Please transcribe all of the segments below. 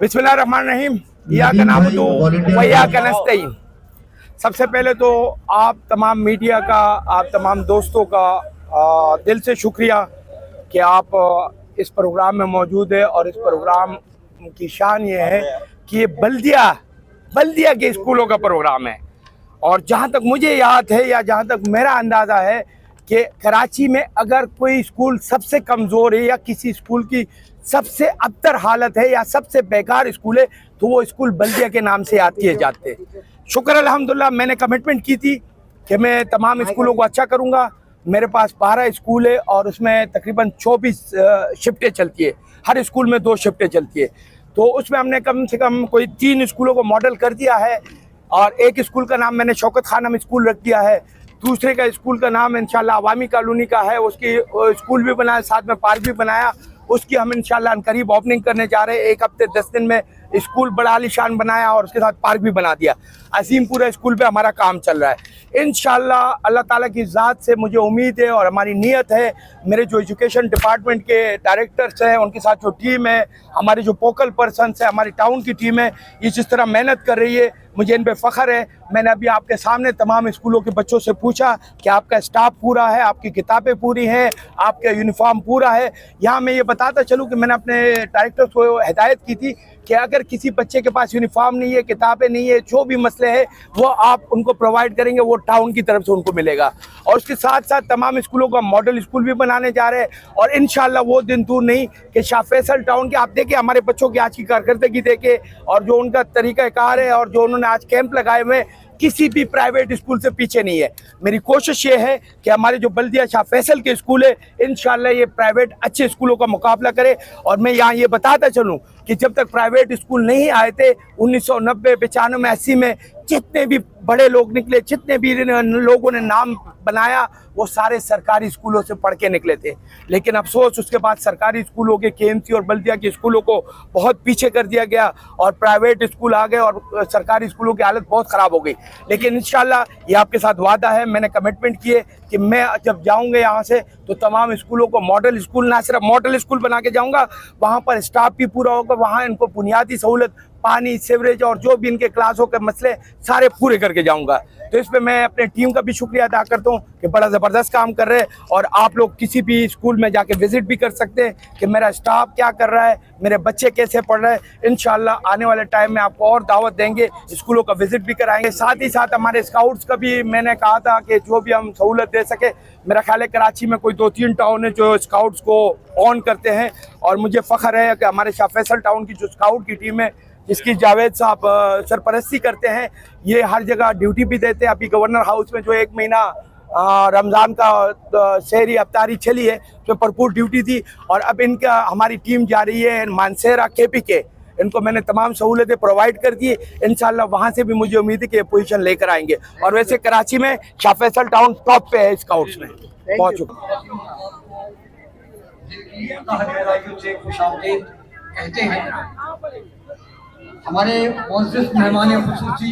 बिस्मिल्लाहिर्रहमानिर्रहीम। इय्याका नअबुदु व इय्याका नस्तईन। सबसे पहले तो आप तमाम मीडिया का, आप तमाम दोस्तों का दिल से शुक्रिया कि आप इस प्रोग्राम में मौजूद है। और इस प्रोग्राम की शान ये है कि ये बल्दिया के स्कूलों का प्रोग्राम है। और जहाँ तक मुझे याद है या जहाँ तक मेरा अंदाज़ा है कि कराची में अगर कोई स्कूल सबसे कमज़ोर है या किसी स्कूल की सबसे अबतर हालत है या सबसे बेकार स्कूल है तो वो स्कूल बल्दिया के नाम से याद किए जाते हैं। शुक्र अल्हम्दुलिल्लाह, मैंने कमिटमेंट की थी कि मैं तमाम स्कूलों को अच्छा करूँगा। मेरे पास 12 स्कूल है और उसमें तकरीबन 24 शिफ्टें चलती है। हर स्कूल में 2 शिफ्टें चलती है। तो उसमें हमने कम से कम कोई 3 स्कूलों को मॉडल कर दिया है। और एक स्कूल का नाम मैंने शौकत खानम स्कूल रख दिया है। दूसरे का स्कूल का नाम इंशाल्लाह अवामी कॉलोनी का है, उसकी स्कूल भी बनाया, साथ में पार्क भी बनाया। उसकी हम इंशाल्लाह करीब ओपनिंग करने जा रहे हैं। 1 हफ्ते 10 दिन में स्कूल बड़ा आलीशान बनाया और उसके साथ पार्क भी बना दिया। अजीमपुरा स्कूल पे हमारा काम चल रहा है। इंशाल्लाह अल्लाह ताला की ज़ात से मुझे उम्मीद है और हमारी नीयत है। मेरे जो एजुकेशन डिपार्टमेंट के डायरेक्टर्स हैं, उनके साथ जो टीम है, हमारे जो फोकल पर्सनस है, हमारी टाउन की टीम है, ये जिस तरह मेहनत कर रही है, मुझे इन पे फ़ख्र है। मैंने अभी आपके सामने तमाम स्कूलों के बच्चों से पूछा कि आपका स्टाफ पूरा है, आपकी किताबें पूरी हैं, आपका यूनिफॉर्म पूरा है। यहाँ मैं ये बताता चलूँ कि मैंने अपने डायरेक्टर्स को हिदायत की थी कि अगर किसी बच्चे के पास यूनिफॉर्म नहीं है, किताबें नहीं है, जो भी मसले हैं वो आप उनको प्रोवाइड करेंगे, वो टाउन की तरफ से उनको मिलेगा। और उसके साथ साथ तमाम स्कूलों का मॉडल स्कूल भी बनाने जा रहे हैं। और इंशाल्लाह वो दिन दूर नहीं कि शाह फैसल टाउन के, आप देखिए हमारे बच्चों की आज की कारकर्दगी देखे और जो उनका तरीक़ाकार है और जो उन्होंने आज कैंप लगाए हुए, किसी भी प्राइवेट स्कूल से पीछे नहीं है। मेरी कोशिश ये है कि हमारे जो बल्दिया शाह फैसल के स्कूल है, इंशाल्लाह ये प्राइवेट अच्छे स्कूलों का मुकाबला करे। और मैं यहाँ ये बताता चलूँ कि जब तक प्राइवेट स्कूल नहीं आए थे 1990, 95, 80 में, जितने भी बड़े लोग निकले, जितने भी लोगों ने नाम बनाया, वो सारे सरकारी स्कूलों से पढ़ के निकले थे। लेकिन अफसोस उसके बाद सरकारी स्कूलों के, KMC और बल्दिया के स्कूलों को बहुत पीछे कर दिया गया और प्राइवेट स्कूल आ गए और सरकारी स्कूलों की हालत बहुत ख़राब हो गई। लेकिन इंशाल्लाह ये आपके साथ वादा है, मैंने कमिटमेंट किए कि मैं जब जाऊँगा यहाँ से तो तमाम स्कूलों को मॉडल स्कूल, ना सिर्फ मॉडल स्कूल बना के जाऊँगा, वहाँ पर स्टाफ भी पूरा होगा, वहाँ इनको बुनियादी सहूलत, पानी, सीवरेज और जो भी इनके क्लासों के मसले सारे पूरे करके जाऊंगा। तो इस पे मैं अपने टीम का भी शुक्रिया अदा करता हूँ कि बड़ा ज़बरदस्त काम कर रहे हैं। और आप लोग किसी भी स्कूल में जाके विज़िट भी कर सकते हैं कि मेरा स्टाफ क्या कर रहा है, मेरे बच्चे कैसे पढ़ रहे हैं। इंशाल्लाह आने वाले टाइम में आपको और दावत देंगे, स्कूलों का विज़िट भी कराएंगे। साथ ही साथ हमारे स्काउट्स का भी मैंने कहा था कि जो भी हम सहूलत दे सके। मेरा ख्याल है कराची में कोई 2-3 टाउन है जो स्काउट्स को ऑन करते हैं और मुझे फ़ख्र है कि हमारे शाह फैसल टाउन की जो स्काउट की टीम है, जिसकी जावेद साहब सरपरस्ती करते हैं, ये हर जगह ड्यूटी भी देते हैं। अभी गवर्नर हाउस में जो 1 महीना रमज़ान का शहरी अफ्तारी चली है, तो भरपूर ड्यूटी थी। और अब इनका हमारी टीम जा रही है मानसेरा KPK, इनको मैंने तमाम सहूलतें प्रोवाइड कर दी। इंशाल्लाह वहाँ से भी मुझे उम्मीद है कि ये पोजीशन लेकर आएंगे। और वैसे कराची में शाह फैसल टाउन टॉप पे है स्काउट्स में। बहुत शुक्रिया। कहते हैं हमारे मुअज़्ज़िज़ मेहमान ख़ुसूसी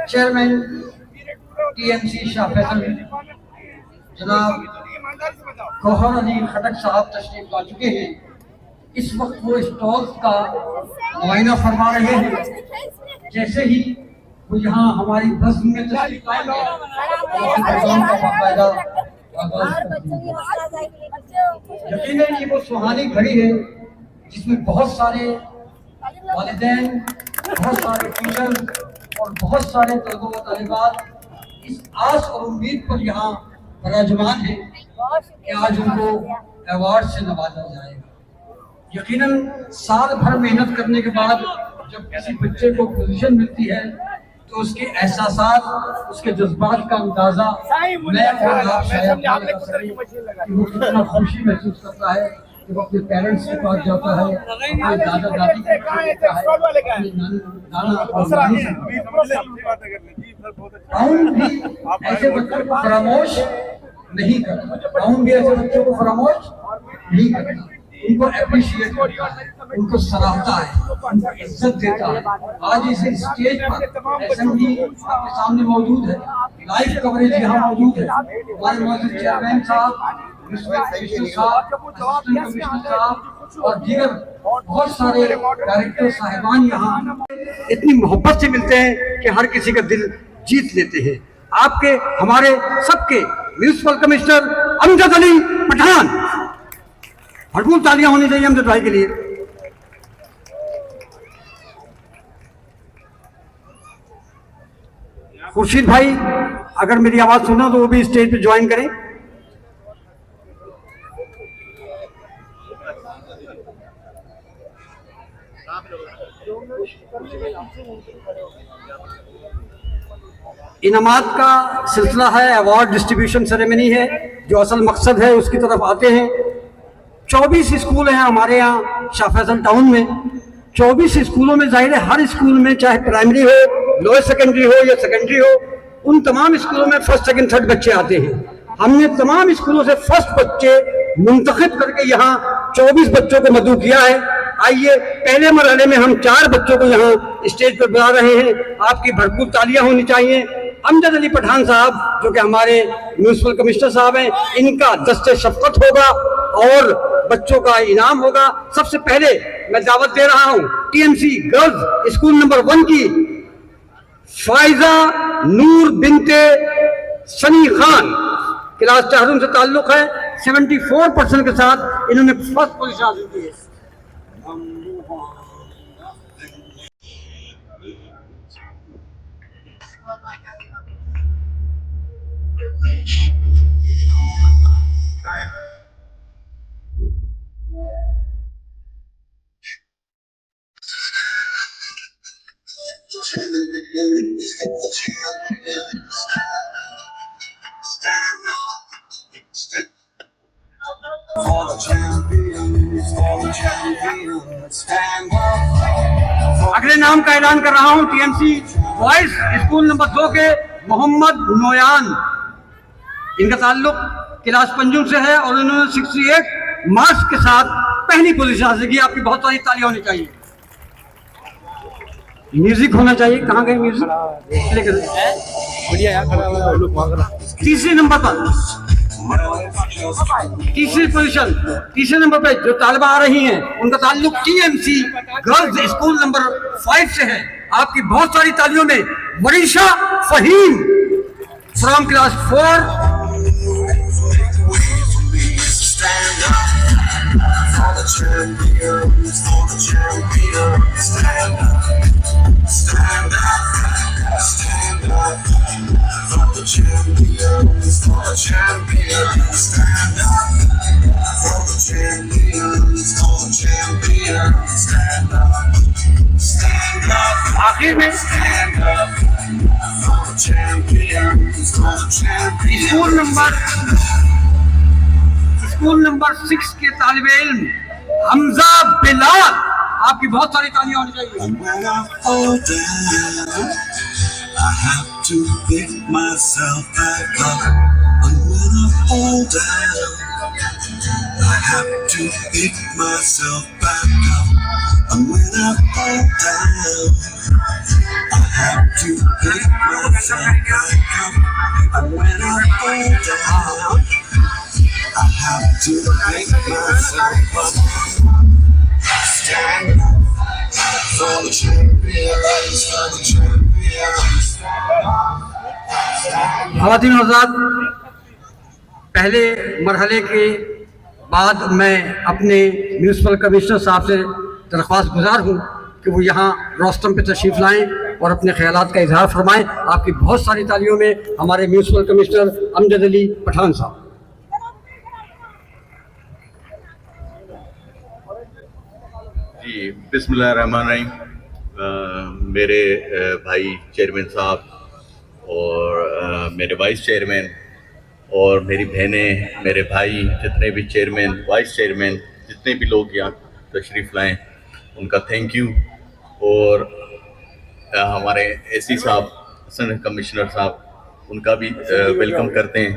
चेयरमैन TMC शाह फैसल जनाब गौहर अली खटक साहब तशरीफ ला चुके हैं। इस वक्त वो स्टॉल्स का मुआयना फरमा रहे हैं। जैसे ही वो यहाँ हमारी बस में तशरीफ लाएंगे यकीनन ये वो सुहानी घड़ी है जिसमें बहुत सारे वालिदैन, बहुत सारे टीचर और बहुत सारे तलबा व तालिबात इस आस और उम्मीद पर यहाँ विराजमान है कि आज उनको अवार्ड से नवाजा जाएगा। यकीनन साल भर मेहनत करने के बाद जब किसी बच्चे को पोजीशन मिलती है तो उसके एहसासात, उसके जज्बात का अंदाजा मैं और आप शायद ना लगा सकें कि वो कितना खुशी महसूस करता है जब अपने पेरेंट्स के पास जाता है, अपने दादा दादी के पास जाता है, अपने नाना और नानी से। टाउन भी ऐसे बच्चों को फरामोश नहीं करता, टाउन भी ऐसे बच्चों को फरामोश नहीं करता, उनको अप्रिशिएट करता है, उनको सराहता है, उनको इज्जत देता है। आज इस स्टेज पर असेंबली आपके सामने मौजूद है, लाइव कवरेज यहाँ मौजूद है। हमारे मौजूद चेयरमैन साहब, कमिश्नर साहब, और दीगर बहुत सारे डायरेक्टर साहिबान यहाँ इतनी मोहब्बत से मिलते हैं कि हर किसी का दिल जीत लेते हैं। आपके हमारे सबके म्यूनिसिपल कमिश्नर अमजद अली पठान, भरपूर तालियां होनी चाहिए अमजद भाई के लिए। खुर्शीद भाई अगर मेरी आवाज सुना तो वो भी स्टेज पे ज्वाइन करें। इनामात का सिलसिला है, अवार्ड डिस्ट्रीब्यूशन सेरेमनी है, जो असल मकसद है उसकी तरफ आते हैं। 24 स्कूल हैं हमारे यहाँ शाह फैसल टाउन में। 24 स्कूलों में जाहिर है हर स्कूल में चाहे प्राइमरी हो, लोअर सेकेंडरी हो या सेकेंडरी हो, उन तमाम स्कूलों में फर्स्ट सेकंड थर्ड बच्चे आते हैं। हमने तमाम स्कूलों से फर्स्ट बच्चे मुंतखब करके यहाँ 24 बच्चों को मदऊ किया है। आइए पहले मरहले में हम 4 बच्चों को यहाँ स्टेज पर बुला रहे हैं, आपकी भरपूर तालियां होनी चाहिए। अमजद अली पठान साहब जो कि हमारे म्यूनिसिपल कमिश्नर साहब हैं, इनका दस्ते शफकत होगा और बच्चों का इनाम होगा। सबसे पहले मैं दावत दे रहा हूँ टीएमसी गर्ल्स स्कूल नंबर 1 की फाइजा नूर बिनते सनी खान, क्लास 4 से ताल्लुक है। 74% के साथ इन्होंने फर्स्ट पोजीशन हासिल की है। अगले नाम का ऐलान कर रहा हूं टीएमसी बॉयज स्कूल नंबर 2 के मोहम्मद नोयान। इनका ताल्लुक क्लास 5 से है और इन्होंने 68 मार्क्स के साथ पहली पोजीशन हासिल की। आपकी बहुत सारी तालियां होनी चाहिए। म्यूजिक होना चाहिए। कहाँ गए म्यूजिक लेकर? तीसरे नंबर पर, तीसरी पोजीशन, तीसरे नंबर पर जो तालिबा आ रही हैं उनका ताल्लुक टीएमसी गर्ल्स स्कूल नंबर 5 से है। आपकी बहुत सारी तालियों में Varisha Faheem from class 4। Stand up, stand up, for the champions, for the champions. Stand up, for the champions, for the champions. Stand up, stand up, आखिर में stand up, for the champions, for the champions. School number 6 के तालिबे इल्म हमजा बिलाल, आपकी बहुत सारी तालियां होनी चाहिए। And when I fall down, I have to pick myself back up. And when I fall down, I have to pick myself back up. And when I fall down, I have to pick myself back up. And when I fall down, I have to pick myself up. Stand up for the champions, for the champions. ख़वातीन और हज़रात, पहले मरहले के बाद मैं अपने municipal commissioner साहब से दरख्वास्त गुजार हूँ कि वो यहाँ रोस्टम पे तशरीफ़ लाएँ और अपने ख्यालात का इजहार फरमाएँ। आपकी बहुत सारी तालियों में हमारे म्यूनिसिपल कमिश्नर अमजद अली पठान साहब। जी, बिस्मिल्लाहिर्रहमानिर्रहीम। मेरे भाई चेयरमैन साहब और मेरे वाइस चेयरमैन और मेरी बहनें, मेरे भाई, जितने भी चेयरमैन, वाइस चेयरमैन, जितने भी लोग यहाँ तशरीफ़ लाएँ उनका थैंक यू। और हमारे एसी साहब, असिस्टेंट कमिश्नर साहब, उनका भी वेलकम करते हैं।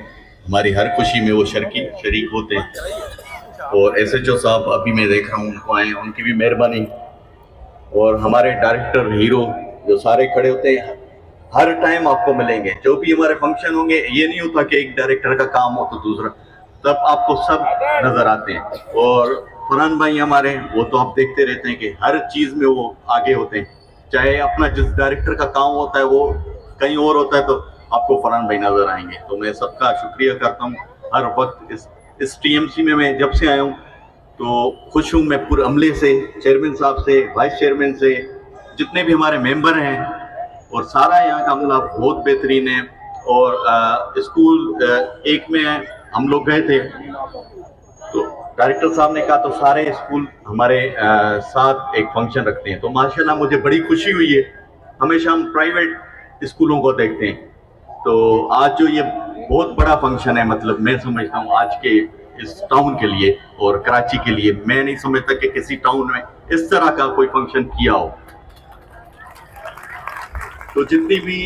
हमारी हर खुशी में वो शरीक होते हैं। और एसएचओ साहब अभी मैं देख रहा हूँ उनको आए, उनकी भी मेहरबानी। और हमारे डायरेक्टर हीरो जो सारे खड़े होते हैं, हर टाइम आपको मिलेंगे। जो भी हमारे फंक्शन होंगे, ये नहीं होता कि एक डायरेक्टर का काम हो तो दूसरा, तब आपको सब नज़र आते हैं। और फरहान भाई हमारे, वो तो आप देखते रहते हैं कि हर चीज़ में वो आगे होते हैं। चाहे अपना जिस डायरेक्टर का काम होता है वो कहीं और होता है तो आपको फरहान भाई नजर आएंगे। तो मैं सबका शुक्रिया करता हूँ। हर वक्त इस टीएमसी में मैं जब से आया हूँ तो खुश हूँ। मैं पूरे अमले से, चेयरमैन साहब से, वाइस चेयरमैन से, जितने भी हमारे मेंबर हैं और सारा यहाँ का अमला बहुत बेहतरीन है। और स्कूल एक में हम लोग गए थे तो डायरेक्टर साहब ने कहा तो सारे स्कूल हमारे साथ एक फंक्शन रखते हैं। तो माशाल्लाह मुझे बड़ी खुशी हुई है। हमेशा हम प्राइवेट स्कूलों को देखते हैं, तो आज जो ये बहुत बड़ा फंक्शन है, मतलब मैं समझता हूँ आज के इस टाउन के लिए और कराची के लिए, मैं नहीं समझता कि किसी टाउन में इस तरह का कोई फंक्शन किया हो। तो जितनी भी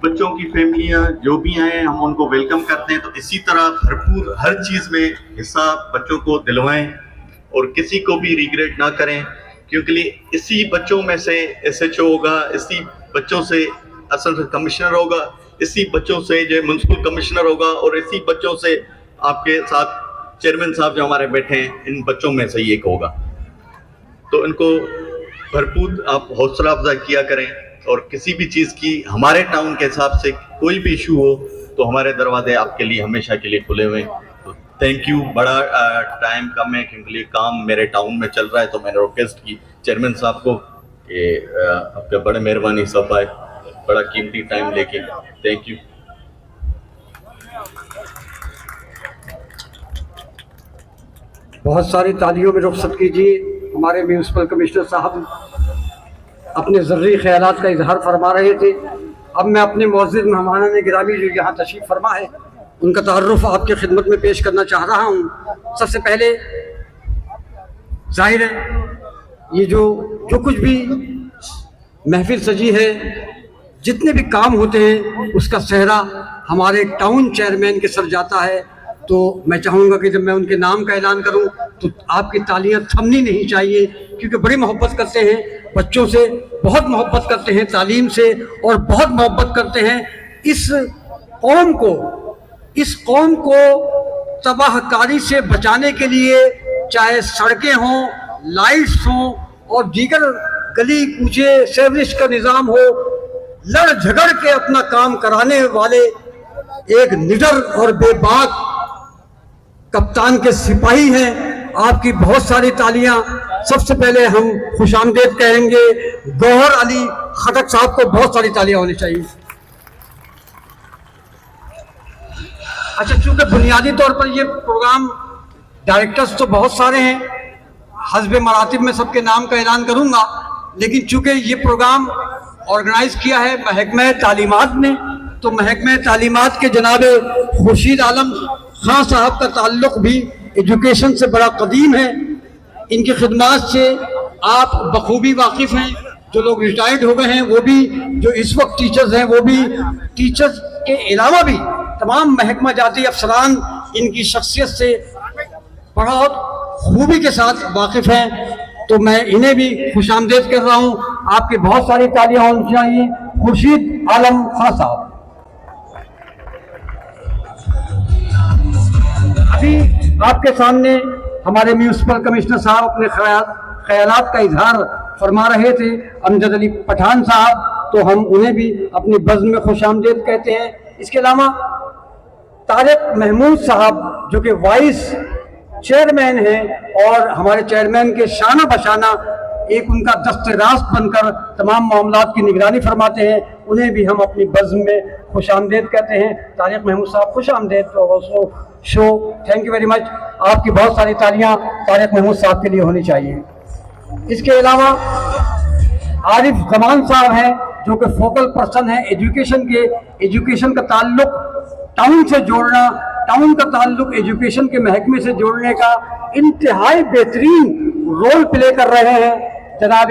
बच्चों की फैमिलियां जो भी आए हम उनको वेलकम करते हैं। तो इसी तरह भरपूर हर चीज़ में हिस्सा बच्चों को दिलवाएं और किसी को भी रिग्रेट ना करें, क्योंकि इसी बच्चों में से SHO होगा, इसी बच्चों से असिस्टेंट कमिश्नर होगा, इसी बच्चों से जो म्युनिसिपल कमिश्नर होगा और इसी बच्चों से आपके साथ चेयरमैन साहब जो हमारे बैठे हैं, इन बच्चों में से ही एक होगा। तो इनको भरपूर आप हौसला अफजाई किया करें और किसी भी चीज़ की हमारे टाउन के हिसाब से कोई भी इशू हो तो हमारे दरवाजे आपके लिए हमेशा के लिए खुले हुए हैं। तो थैंक यू। बड़ा टाइम कम है क्योंकि काम मेरे टाउन में चल रहा है, तो मैंने रिक्वेस्ट की चेयरमैन साहब को कि आपका बड़े मेहरबानी सब आए, बड़ा कीमती टाइम लेके। Thank you. बहुत सारी तालियों में रुखसत कीजिए। हमारे म्यूनसिपल कमिश्नर साहब अपने ज़रूरी ख्यालात का इजहार फरमा रहे थे। अब मैं अपने मौजूद मेहमानान गिरामी जो यहाँ तशरीफ़ फरमा है उनका तारुफ आपकी खिदमत में पेश करना चाह रहा हूँ। सबसे पहले जाहिर है ये जो कुछ भी महफिल सजी है, जितने भी काम होते हैं उसका सेहरा हमारे टाउन चेयरमैन के सर जाता है। तो मैं चाहूँगा कि जब मैं उनके नाम का ऐलान करूँ तो आपकी तालियां थमनी नहीं चाहिए, क्योंकि बड़ी मोहब्बत करते हैं बच्चों से, बहुत मोहब्बत करते हैं तालीम से और बहुत मोहब्बत करते हैं इस कौम को तबाहकारी से बचाने के लिए, चाहे सड़कें हों, लाइट्स हों और दीगर गली कूचे सेवरेज का निज़ाम हो, लड़ झगड़ के अपना काम कराने वाले एक निडर और बेबाक कप्तान के सिपाही हैं। आपकी बहुत सारी तालियां। सबसे पहले हम खुशामदीद कहेंगे गौहर अली खटक साहब को, बहुत सारी तालियां होनी चाहिए। अच्छा, चूंकि बुनियादी तौर पर ये प्रोग्राम डायरेक्टर्स तो बहुत सारे हैं, हस्ब मरातिब में सबके नाम का ऐलान करूंगा, लेकिन चूंकि ये प्रोग्राम ऑर्गेनाइज किया है महकमा तालीमात ने, तो महकमा तालीमात के जनाब खुर्शीद आलम खां साहब का ताल्लुक भी एजुकेशन से बड़ा कदीम है। इनकी खिदमात से आप बखूबी वाकिफ़ हैं। जो लोग रिटायर्ड हो गए हैं वो भी, जो इस वक्त टीचर्स हैं वो भी, टीचर्स के अलावा भी तमाम महकमा जाती अफसरान इनकी शख्सियत से बहुत खूबी के साथ वाकिफ़ हैं। तो मैं इन्हें भी खुशामदीद कर रहा हूँ। आपकी बहुत सारी तालियां होनी चाहिए खुर्शीद आलम खां साहब। अभी आपके सामने हमारे म्यूनसिपल कमिश्नर साहब अपने ख्यालात का इजहार फरमा रहे थे, अमजद अली पठान साहब, तो हम उन्हें भी अपनी बज़्म में खुशामदीद कहते हैं। इसके अलावा तारिक महमूद साहब जो कि वाइस चेयरमैन हैं और हमारे चेयरमैन के शाना बशाना एक उनका दस्ते रास्त बनकर तमाम मामलात की निगरानी फरमाते हैं, उन्हें भी हम अपनी बज़्म में खुशामदीद कहते हैं। तारिक महमूद साहब खुशामदीद तो show, thank you very much. आपकी बहुत सारी तालियां तारिक महमूद साहब के लिए होनी चाहिए। इसके अलावा आरिफ जमान साहब हैं जो कि फोकल पर्सन है एजुकेशन का ताल्लुक टाउन से जोड़ना, टाउन का ताल्लुक एजुकेशन के महकमे से जोड़ने का इंतहाई बेहतरीन रोल प्ले कर रहे हैं जनाब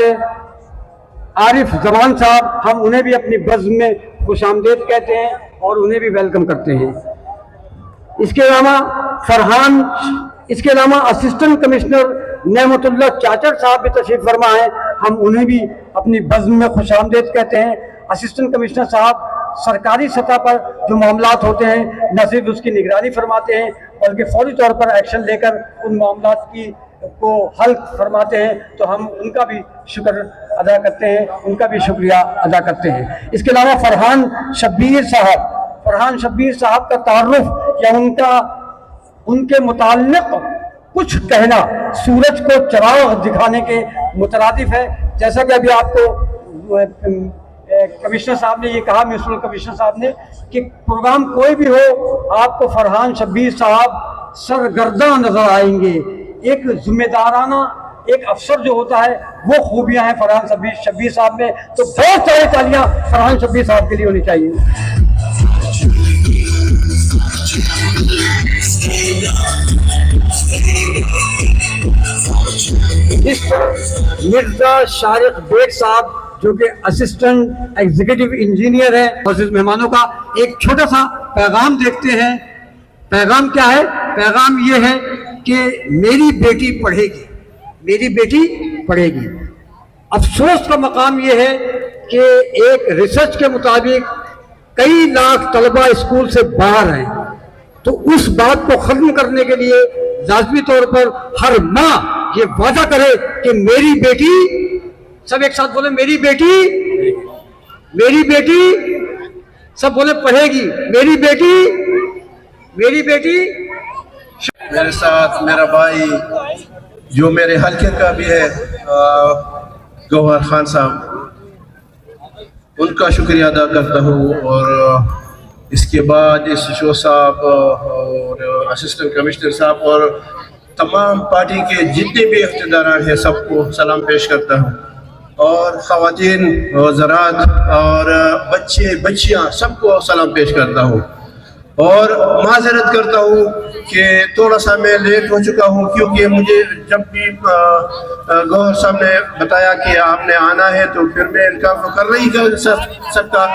आरिफ जमान साहब। हम उन्हें भी अपनी बज़्म में खुशामदीद कहते हैं और उन्हें भी वेलकम करते हैं। इसके अलावा असिस्टेंट कमिश्नर नेमतुल्लाह चाचर साहब भी तशरीफ फरमा है, हम उन्हें भी अपनी बज़्म में खुशामदीद कहते हैं। असिस्टेंट कमिश्नर साहब सरकारी सतह पर जो मामलात होते हैं न सिर्फ उसकी निगरानी फरमाते हैं बल्कि फौरी तौर पर एक्शन लेकर उन मामलात की को हल फरमाते हैं, तो हम उनका भी शुक्र अदा करते हैं, उनका भी शुक्रिया अदा करते हैं। इसके अलावा फरहान शब्बीर साहब का तारुफ या उनके मुताल्लिक कुछ कहना सूरज को चिराग दिखाने के मुतरादिफ है। जैसा कि अभी आपको कमिश्नर साहब ने ये कहा, म्यूनिसिपल कमिश्नर साहब ने, कि प्रोग्राम कोई भी हो आपको फरहान शब्बीर साहब सरगर्दा नजर आएंगे। एक जिम्मेदाराना एक अफसर जो होता है वो खूबियां हैं फरहान शब्बीर साहब में। तो बहुत सारी तालियां फरहान शब्बीर साहब के लिए होनी चाहिए। इस मिर्जा शारिक बेग साहब जो कि असिस्टेंट एग्जीक्यूटिव इंजीनियर है, मौजूद मेहमानों का एक छोटा सा पैगाम देखते हैं। पैगाम क्या है? पैगाम ये है कि मेरी बेटी पढ़ेगी। अफसोस का मकाम ये है कि एक रिसर्च के मुताबिक कई लाख तलबा स्कूल से बाहर हैं। तो उस बात को खत्म करने के लिए लाजमी तौर पर हर माँ ये वादा करे कि मेरी बेटी, सब एक साथ बोले मेरी बेटी, सब बोले पढ़ेगी, मेरी बेटी। मेरे साथ मेरा भाई जो मेरे हल्के का भी है गौहर खान साहब, उनका शुक्रिया अदा करता हूँ। और इसके बाद एसएचओ साहब और असिस्टेंट कमिश्नर साहब और तमाम पार्टी के जितने भी इख्तियार हैं सबको सलाम पेश करता हूँ। और ख़वातीन और ज़रात और बच्चे बच्चियाँ सबको सलाम पेश करता हूँ। और माज़रत करता हूँ कि थोड़ा सा मैं लेट हो चुका हूँ, क्योंकि मुझे जब भी गौहर साहब ने बताया कि आपने आना है तो फिर मैं इनका कर रही सबका,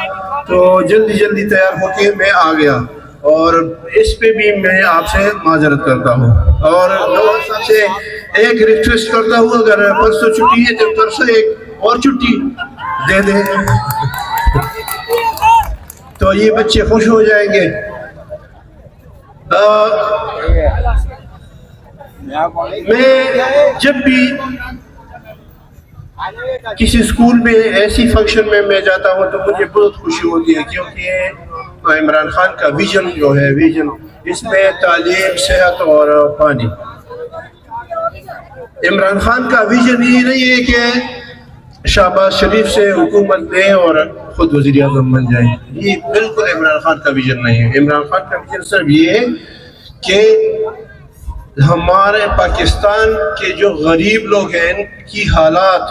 तो जल्दी तैयार होके मैं आ गया। और इस पे भी मैं आपसे माज़रत करता हूँ। और गौहर साहब से एक रिक्वेस्ट करता हूँ, अगर परसों छुट्टी है तो परसों एक और छुट्टी दे दें तो ये बच्चे खुश हो जाएंगे। मैं जब भी किसी स्कूल में ऐसी फंक्शन में मैं जाता हूँ तो मुझे बहुत खुशी होती है, क्योंकि इमरान खान का विजन जो है, इसमें तालीम, सेहत और पानी। इमरान खान का विजन ये नहीं है कि शहबाज शरीफ से हुकूमत लें और खुद वज़ीर आज़म बन जाए, ये बिल्कुल इमरान खान का विजन नहीं है। इमरान खान का विजन सिर्फ ये है कि हमारे पाकिस्तान के जो गरीब लोग हैं इनकी हालात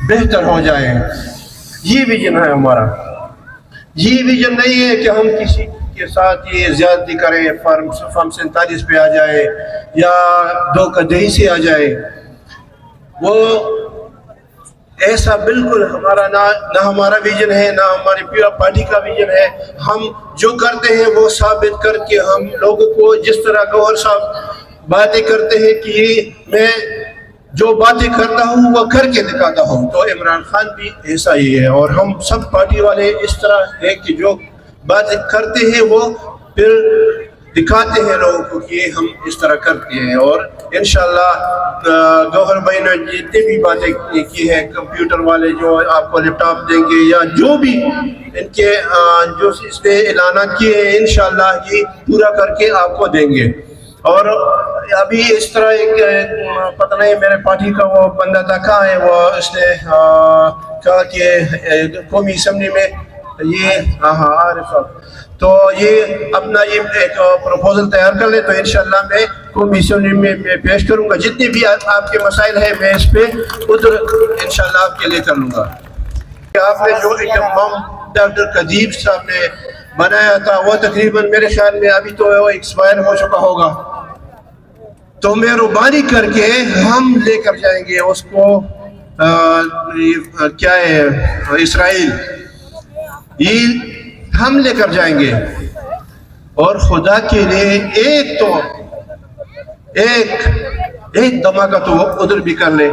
बेहतर हो जाए, ये विजन है हमारा। ये विजन नहीं है कि हम किसी के साथ ये ज्यादती करें, फॉर्म 47 पे आ जाए या धोखाधड़ी से आ जाए। वो ऐसा बिल्कुल हमारा ना हमारा विजन है, ना हमारी पूरा पार्टी का विजन है। हम जो करते हैं वो साबित करके हम लोगों को, जिस तरह गौहर साहब बातें करते हैं कि मैं जो बातें करता हूँ वो करके दिखाता हूँ, तो इमरान खान भी ऐसा ही है। और हम सब पार्टी वाले इस तरह है कि जो बातें करते हैं वो फिर दिखाते हैं लोगों को कि हम इस तरह करते हैं। और इंशाल्लाह गौहर भाई ने जितनी भी बातें की हैं, कंप्यूटर वाले जो आपको लैपटॉप देंगे या जो भी इनके जो इसने ऐलान किए हैं, इंशाल्लाह ये पूरा करके आपको देंगे। और अभी इस तरह एक पता नहीं मेरे पार्टी का वो बंदा था कहाँ है, वो इसने कहा कि कौमी असम्बली में ये आरिफ साहब, तो ये अपना ये एक प्रपोजल तैयार कर ले, तो इंशाल्लाह मैं कौमी असम्बली में मैं पेश करूँगा। जितने भी आपके मसाइल हैं मैं इस पे उधर इंशाल्लाह आपके लिए कर लूँगा। आपने जो एक डॉक्टर कदीब साहब ने बनाया था वो तकरीबन मेरे ख्याल में अभी तो वो एक्सपायर हो चुका होगा, तो मेहरबानी करके हम लेकर जाएंगे उसको क्या है इसराइल, ये हम लेकर जाएंगे। और खुदा के लिए एक धमाका तो उधर भी कर ले।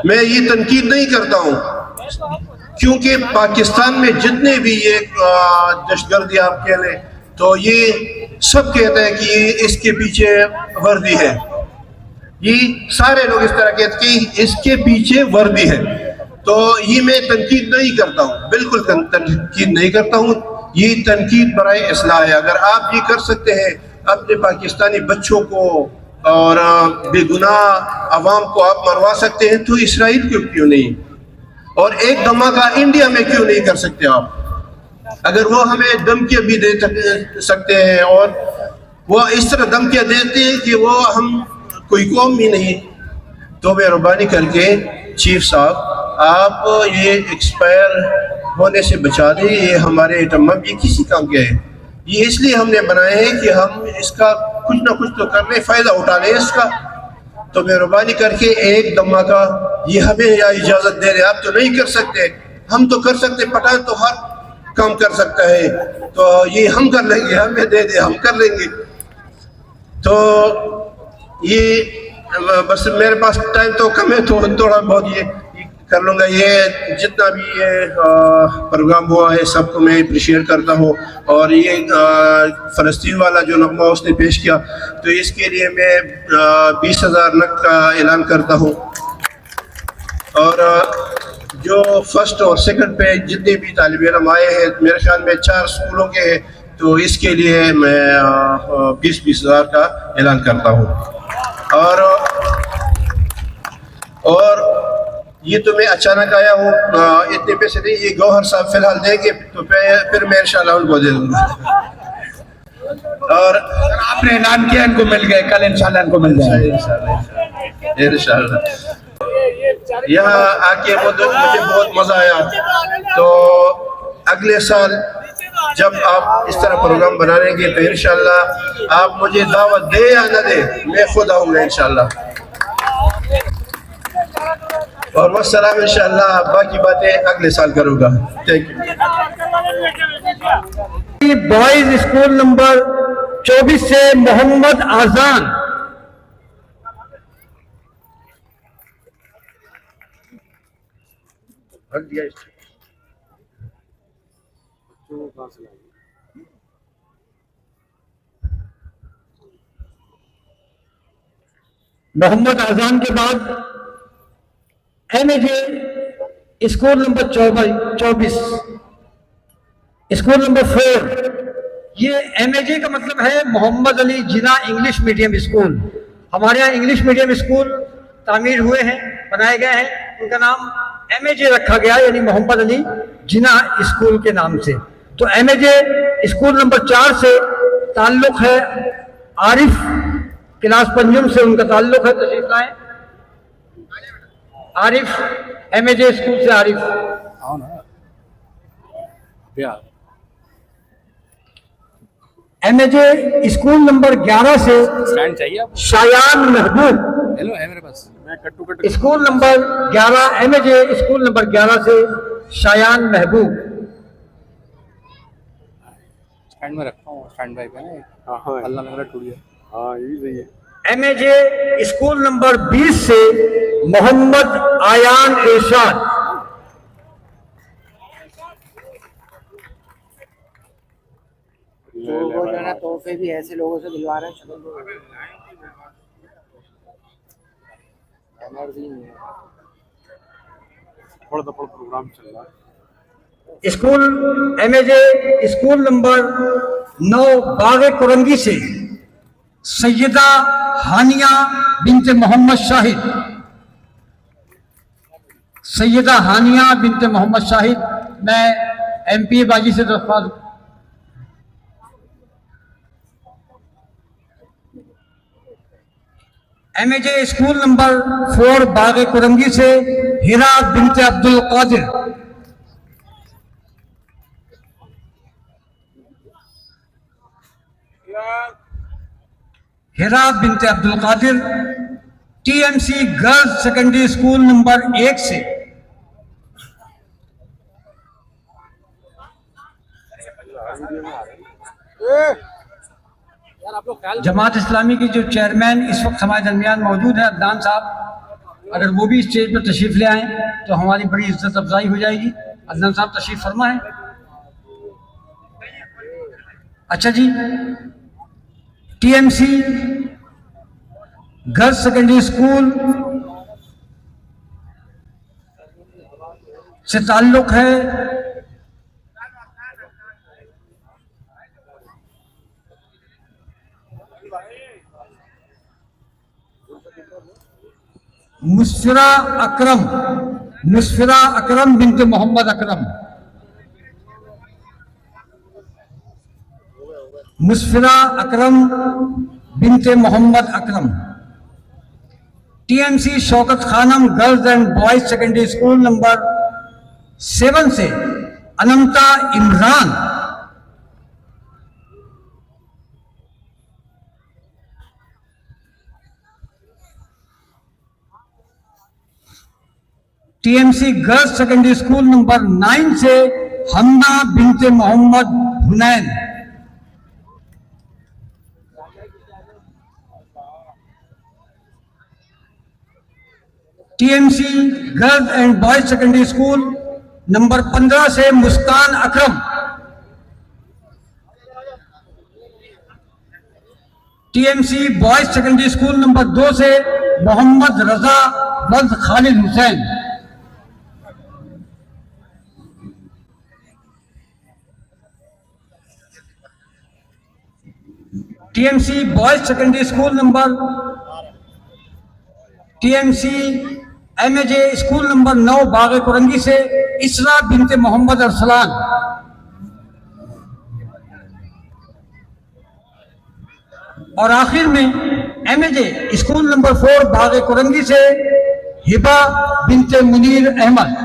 मैं ये तनकीद नहीं करता हूँ, क्योंकि पाकिस्तान में जितने भी ये दहशतगर्दी आप कह लें तो ये सब कहते हैं कि ये इसके पीछे वर्दी है। ये सारे लोग इस तरह कहते हैं कि इसके पीछे वर्दी है। तो ये मैं तनकीद नहीं करता हूँ, बिल्कुल तनकीद नहीं करता हूँ। ये तनकीद बराए इस्लाह है। अगर आप ये कर सकते हैं अपने पाकिस्तानी बच्चों को और बेगुनाह अवाम को आप मरवा सकते हैं, तो इसराइल क्यों नहीं, और एक धमाका इंडिया में क्यों नहीं कर सकते आप? अगर वो हमें धमकियाँ भी दे सकते हैं और वो इस तरह धमकियाँ देते हैं कि वो हम कोई कौम ही नहीं, तो मेहरबानी करके चीफ साहब आप ये एक्सपायर होने से बचा दें। ये हमारे एटम बम ये किसी काम के है, ये इसलिए हमने बनाए हैं कि हम इसका कुछ ना कुछ तो कर ले, फ़ायदा उठा लें इसका। तो मेहरबानी करके एक धमाका ये हमें या इजाज़त दे रहे, आप तो नहीं कर सकते, हम तो कर सकते। पठान तो हर काम कर सकता है, तो ये हम कर लेंगे, हमें दे दे, हम कर लेंगे। तो ये बस मेरे पास टाइम तो कम है, तो थोड़ा बहुत ये कर लूँगा। ये जितना भी ये प्रोग्राम हुआ है सबको मैं अप्रिशिएट करता हूँ। और ये फ़लस्तीन वाला जो नगमा उसने पेश किया, तो इसके लिए मैं 20,000 नग का ऐलान करता हूँ। और जो फर्स्ट और सेकंड पे जितने भी तालिब इल्म आए हैं, मेरे ख्याल में 4 स्कूलों के हैं, तो इसके लिए मैं 20,000 का ऐलान करता हूँ। और ये तो मैं अचानक आया हूँ, इतने पैसे नहीं, ये गौहर साहब फिलहाल देंगे, तो फिर मैं इंशाल्लाह उनको दे दूँगा। और आपने ऐलान किया, इनको मिल गए, कल इंशाल्लाह इनको मिल जाएगा। इंशाल्लाह यहाँ आके मुझे बहुत मज़ा आया। तो अगले साल जब आप इस तरह प्रोग्राम बनाएंगे तो इंशाल्लाह आप मुझे दावत दे या न दे, मैं खुद आऊँगा इंशाल्लाह। और वस्सलाम, इंशाल्लाह बाकी बातें अगले साल करूँगा। Thank you. Boys school number 24 से मोहम्मद आजान। मोहम्मद आजान के बाद MAJ school number 24, school number 4। ये MAJ का मतलब है मोहम्मद अली जिना इंग्लिश मीडियम स्कूल। हमारे यहाँ इंग्लिश मीडियम स्कूल तामीर हुए हैं, बनाए गए हैं, उनका नाम MAJ रखा गया, यानी मोहम्मद अली जिना स्कूल के नाम से। तो MAJ स्कूल नंबर 4 से ताल्लुक़ है आरिफ क्लास पंजुम से, उनका ताल्लुक़ है। तशरीफ लाएं। आरिफ MAJ स्कूल से आरिफ। MAJ स्कूल नंबर 11 से शायान महबूब। हेलो है मेरे पास, मैं कट्टू school number 11 MAJ school number 11 से शायान महबूब। स्टैंड में रखा हूँ, स्टैंड बाय पे ना। हाँ अल्लाह मेरा टूट गया। हाँ ये भी सही है। MAJ स्कूल नंबर 20 से मोहम्मद आयान इरशाद। तो वो जो है ना तोहफे भी ऐसे लोगों से दिलवा रहे हैं, एनर्जी नहीं है। थोड़ा प्रोग्राम चल रहा है। स्कूल MAJ स्कूल नंबर 9 बाग कुरंगी से सैयदा हानिया बिनते मोहम्मद शाहिद। सैयदा हानिया बिनते मोहम्मद शाहिद, मैं MPA बाजी से दरख्वास्त। MAJ school number 4 Bagh Korangi से हिरा बिनते अब्दुल कादिर। हिरा बिनते Abdul Qadir TMC girls secondary school number 1 से। जमात इस्लामी की जो चेयरमैन इस वक्त हमारे दरमियान मौजूद है, अदनान साहब, अगर वो भी स्टेज पर तशरीफ ले आए तो हमारी बड़ी इज्जत अफजाई हो जाएगी। अदनान साहब तशरीफ फरमा है। अच्छा जी, TMC गर्ल्स सेकेंडरी स्कूल से ताल्लुक है। मुस्फिरा अकरम बिनते मोहम्मद अकरम, मुस्फिरा अकरम बिनते Mohammad Akram. TMC Shaukat Khanum girls and boys secondary school number 7 से Ananta Imran, TMC girls secondary school number 9 से हमना बिनते Mohammad Hunain, TMC girls and boys secondary school number 15 से Muskan Akram, TMC boys secondary school number 2 से मोहम्मद रजा वल्द Khalid Hussain, TMC boys secondary school number TMC MAJ school number 9 बागे कुरंगी से इसरा बिनते मोहम्मद अरसलान, और आखिर में एमएजे स्कूल नंबर 4 बागे कुरंगी से हिबा बिनते मुनीर अहमद।